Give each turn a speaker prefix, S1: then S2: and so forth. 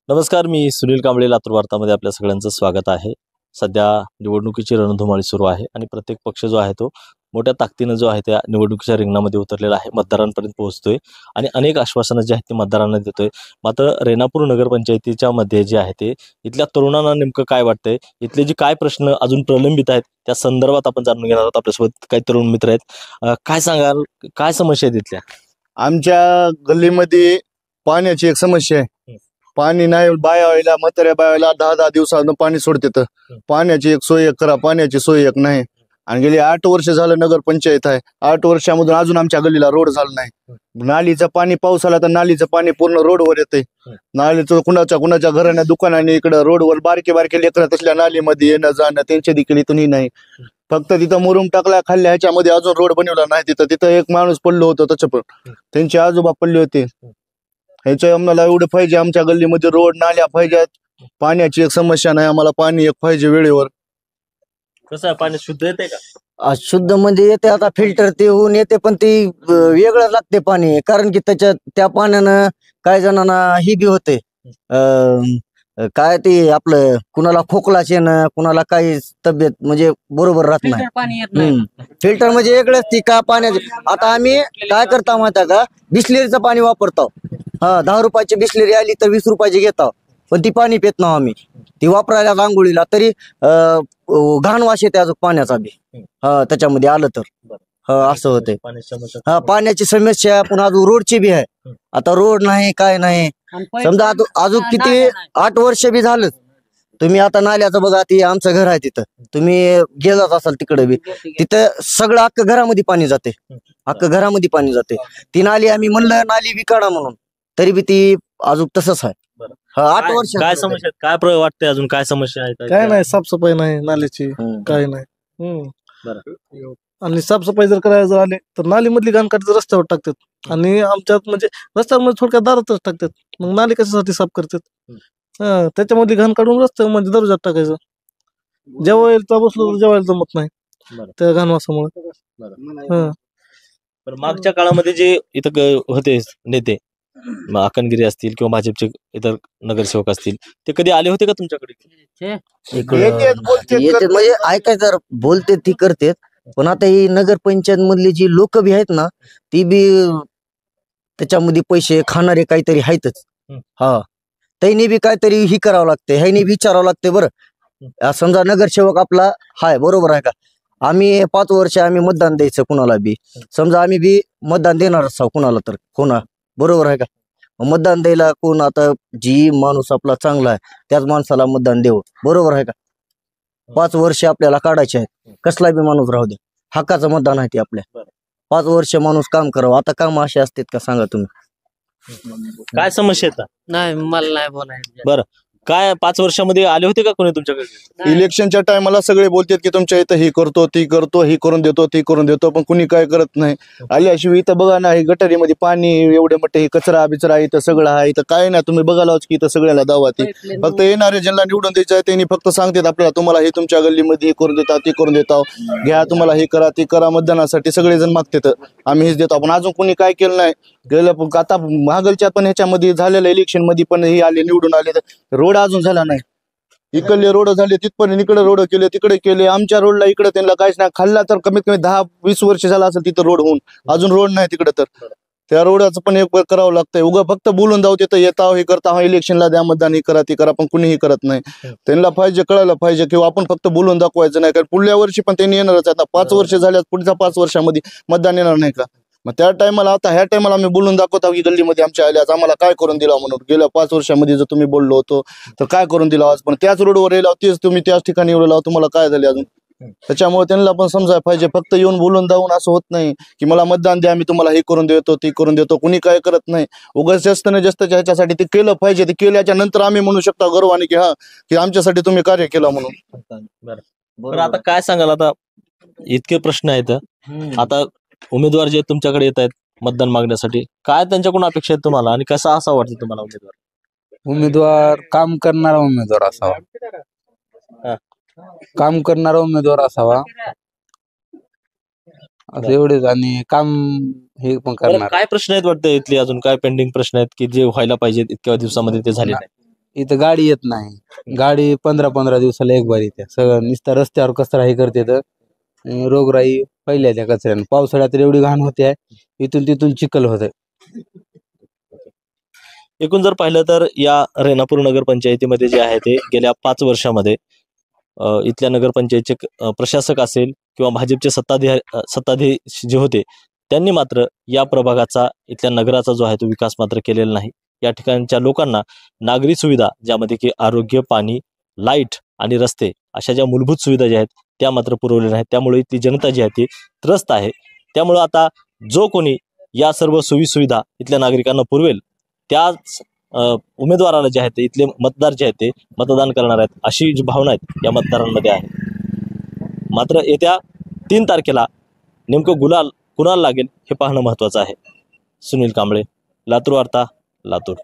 S1: नमस्कार, मी सुनील कांबळे, लातूर वार्तामध्ये आपल्या सगळ्यांचं स्वागत आहे. सध्या निवडणुकीची रणधुमाळी सुरू आहे आणि प्रत्येक पक्ष जो आहे तो मोठ्या ताकदीनं जो आहे त्या निवडणुकीच्या रिंगणामध्ये उतरलेला आहे, मतदारांपर्यंत पोहोचतोय आणि अनेक आश्वासनं जी आहेत ती मतदारांना देतोय. मात्र रेणापूर नगरपंचायतीच्या मध्ये जे आहे ते इथल्या तरुणांना नेमकं काय वाटतंय, इथले जे काय प्रश्न अजून प्रलंबित आहेत त्या संदर्भात आपण जाणून घेणार आहोत. आपल्यासोबत काही तरुण मित्र आहेत. काय सांगाल, काय समस्या आहेत इथल्या?
S2: आमच्या गल्लीमध्ये पाण्याची एक समस्या आहे. पाणी नाही, बाया व्हायला म्हाताऱ्या बायाला 10-10 दिवसानं पाणी सोडते. पाण्याची एक सोय करा, पाण्याची सोय एक नाही. आणि गेली 8 वर्ष झालं नगर पंचायत आहे. 8 वर्षामधून अजून आमच्या गल्लीला रोड झाला नाही. नालीचं पाणी पाऊस आला तर नालीचं पाणी पूर्ण रोडवर येते. नालीचं कुणाच्या घराने दुकानाने इकडं रोडवर बारके बारके लेकरं तसल्या नालीमध्ये येणं जाणं त्यांच्या देखील इथूनही नाही. फक्त तिथं मुरुम टाकला खाल्ल्या, ह्याच्यामध्ये अजून रोड बनवला नाही. तिथं एक माणूस पडलो होतं, त्याचं पण त्यांचे आजोबा पडले होते. ह्याच्या आम्हाला एवढं पाहिजे, आमच्या गल्लीमध्ये रोड नाल्या पाहिजेत. पाण्याची एक समस्या नाही, आम्हाला पाणी एक पाहिजे वेळेवर.
S1: कसं आहे, पाणी शुद्ध येते का?
S3: शुद्ध म्हणजे येते, आता फिल्टर ते होऊन येते, पण ती वेगळं लागते पाणी. कारण की त्या पाण्यानं काही जणांना ही बी होते, काय ते आपलं कुणाला खोकलाच येणं, कुणाला काही तब्येत म्हणजे बरोबर राहत नाही. फिल्टर म्हणजे वेगळंच ती का पाण्याची. आता आम्ही काय करता माहिती का, बिस्लेरीचं पाणी वापरतो. 10 रुपयाची बिस्लेरी आली तर 20 रुपयाची घेतो, पण ती पाणी पित नाही आम्ही. ती वापरायला आंघोळीला तरी घाण वास येते अजून पाण्याचा बी. त्याच्यामध्ये आलं तर असं होते. पाण्याची समस्या, पुन्हा अजून रोडची बी आहे. आता रोड नाही, काय नाही. समजा अजून किती 8 वर्ष बी झालं, तुम्ही आता नाल्याचं बघा, ती आमचं घर आहे तिथं, तुम्ही गेलाच असाल तिकडे बी, तिथं सगळं अख्खं घरामध्ये पाणी जाते. अख्खं घरामध्ये पाणी जाते. ती नाली आम्ही म्हणलं नाली बी काढा म्हणून, तरी बी ती अजून तसंच आहे. 8 वर्ष.
S1: काय समस्या, काय वाटतंय, अजून काय समस्या आहे?
S4: काय नाही, साफसफाई नाही नालीची, काय नाही. आणि साफसफाई जर करायला आले तर नाली मधली घाण काढतात, रस्त्यावर टाकतात. आणि आमच्यात म्हणजे रस्त्यामध्ये थोडक्यात दारातच टाकतात. मग नाली कशासाठी साफ करतात? त्याच्यामध्ये घाण काढून रस्त्यामध्ये दरवाजात टाकायचं. जेवायला बसलो तर जेवायला जमत नाही त्या घाण वासामुळे.
S1: मागच्या काळामध्ये जे इथं होते नेते, अक्कनगिरी असतील किंवा भाजपचे इतर नगरसेवक असतील, ते कधी आले होते का तुमच्याकडे?
S3: येते म्हणजे ऐकायचं, बोलते ती करते. पण आता ही नगरपंचायत मधली जी लोक बी आहेत ना, ती बी त्याच्यामध्ये पैसे खाणारे काहीतरी आहेतच. त्यांनी बी काहीतरी ही करावं लागते, ह्यानी विचारावं लागते. बरं, समजा नगरसेवक आपला हाय, बरोबर आहे का, आम्ही 5 वर्ष आम्ही मतदान द्यायचं कुणाला बी. समजा आम्ही बी मतदान देणार असावं कुणाला तर कोणा, बरोबर आहे का. मतदान द्यायला कोण, आता जी माणूस आपला चांगला आहे त्याच माणसाला मतदान देऊ, बरोबर आहे का. 5 वर्ष आपल्याला काढायचे आहेत, कसला बी माणूस राहू दे, हक्काचं मतदान आहे ते आपल्या. 5 वर्ष माणूस काम करावं. आता काम असे असतात का सांगा तुम्ही?
S1: काय समस्या येतात?
S5: नाही, मला नाही बोलायचं.
S1: बरं, काय 5 वर्षामध्ये आले होते का कोणी तुमच्याकडे?
S2: इलेक्शनच्या टायमाला सगळे बोलतात की तुमच्या इथं ही करतो, ती करतो, ही करून देतो, ती करून देतो, पण कुणी काय करत नाही. आल्याशिवाय इथं बघा ना, ही गटारीमध्ये पाणी एवढे मोठे, कचरा बिचरा इथं सगळं आहे. इथं काय नाही, तुम्ही बघालाच की इथं सगळ्याला दावा. ती फक्त येणारे ज्यांना निवडून द्यायचं आहे त्यांनी फक्त सांगतात आपल्याला, तुम्हाला हे तुमच्या गल्लीमध्ये हे करून देतात, ते करून देता, घ्या, तुम्हाला हे करा, ते करा. मतदानासाठी सगळेजण मागतात, आम्ही हेच देतो. पण अजून कोणी काय केलं नाही. गेलं आता महागलच्या पण ह्याच्यामध्ये झालेल्या इलेक्शन मध्ये पण हे आले, निवडून आले, तर रोड अजून झाला नाही. इकडले रोड झाले, तिथपर्यंत इकडे रोड केले, तिकडे केले. आमच्या रोडला इकडे त्यांना काहीच नाही. खाल्ला तर कमीत कमी 10-20 वर्ष झाला असेल तिथं रोड होऊन, अजून रोड नाही तिकडे. तर त्या रोडाचं पण एक करावं लागतंय. उगा फक्त बोलून जाऊ, तिथं येता हे करता, इलेक्शनला द्या मतदान, हे करा ते करा, पण कुणीही करत नाही. त्यांना पाहिजे, कळायला पाहिजे किंवा आपण फक्त बोलून दाखवायचं नाही. कारण पुढल्या वर्षी पण त्यांनी येणारच. आता 5 वर्ष झाल्यास पुढच्या 5 वर्षामध्ये मतदान येणार नाही का? मग त्या टायमाला, आता ह्या टायमाला आम्ही बोलून दाखवतो की गल्लीमध्ये आमच्या आल्यास आम्हाला काय करून दिला म्हणून. गेल्या 5 वर्षामध्ये जर तुम्ही बोललो होतो तर काय करून दिला आज, पण त्याच रोडवर येला, तेच तुम्ही त्याच ठिकाणी एवढं लावा, तुम्हाला काय झाले अजून. त्याच्यामुळे त्यांना पण समजायला पाहिजे, फक्त येऊन बोलून जाऊन असं होत नाही की मला मतदान द्या, मी तुम्हाला हे करून देतो, ते करून देतो. कुणी काय करत नाही. उगाच जास्त नाही जास्त ह्याच्यासाठी ते केलं पाहिजे. ते केल्याच्या नंतर आम्ही म्हणू शकतो गर्वाने की की आमच्यासाठी तुम्ही कार्य केलं म्हणून.
S1: बरं, आता काय सांगाल, आता इतके प्रश्न आहेत, आता उमेदवार जे तुमच्याकडे येत आहेत मतदान मागण्यासाठी, काय त्यांच्याकडून अपेक्षा आहेत तुम्हाला आणि कसा असा वाटतं तुम्हाला उमेदवार?
S6: उमेदवार काम करणारा उमेदवार असावा, काम करणारा उमेदवार असावा, असं एवढेच. आणि काम हे पण करणार.
S1: काय प्रश्न आहेत वाटतं इथले, अजून काय पेंडिंग प्रश्न आहेत की जे व्हायला पाहिजेत, इतक्या दिवसामध्ये ते झाले नाही?
S6: इथं गाडी येत नाही. गाडी 15-15 दिवसाला एक बार येते. सगळं नुसतं रस्त्यावर कचरा हे करते तर रोगराई पहिल्या त्या कचऱ्यानं. पावसाळ्यात तर एवढी घाण होते, इथून तिथून चिखल होत.
S1: एकूण जर पाहिलं तर या रेणापूर नगरपंचायतीमध्ये जे आहे ते गेल्या 5 वर्षामध्ये इथल्या नगरपंचायतचे प्रशासक असेल किंवा भाजपचे सत्ताधीश जे होते त्यांनी मात्र या प्रभागाचा इथल्या नगराचा जो आहे तो विकास मात्र केलेला नाही. या ठिकाणच्या लोकांना नागरी सुविधा ज्यामध्ये की आरोग्य, पाणी, लाईट आणि रस्ते अशा ज्या मूलभूत सुविधा ज्या आहेत त्या मात्र पुरवलेल्या नाहीत. त्यामुळे इथली जनता जी आहे ती त्रस्त आहे. त्यामुळं आता जो कोणी या सर्व सोयीसुविधा इथल्या नागरिकांना पुरवेल त्याच उमेदवाराला जे आहे ते इथले मतदार जे आहेत ते मतदान करणार आहेत अशी जी भावना आहेत या मतदारांमध्ये आहे. मात्र येत्या 3 तारखेला नेमकं गुलाल कुणाला लागेल हे पाहणं महत्त्वाचं आहे. सुनील कांबळे, लातूर वार्ता, लातूर.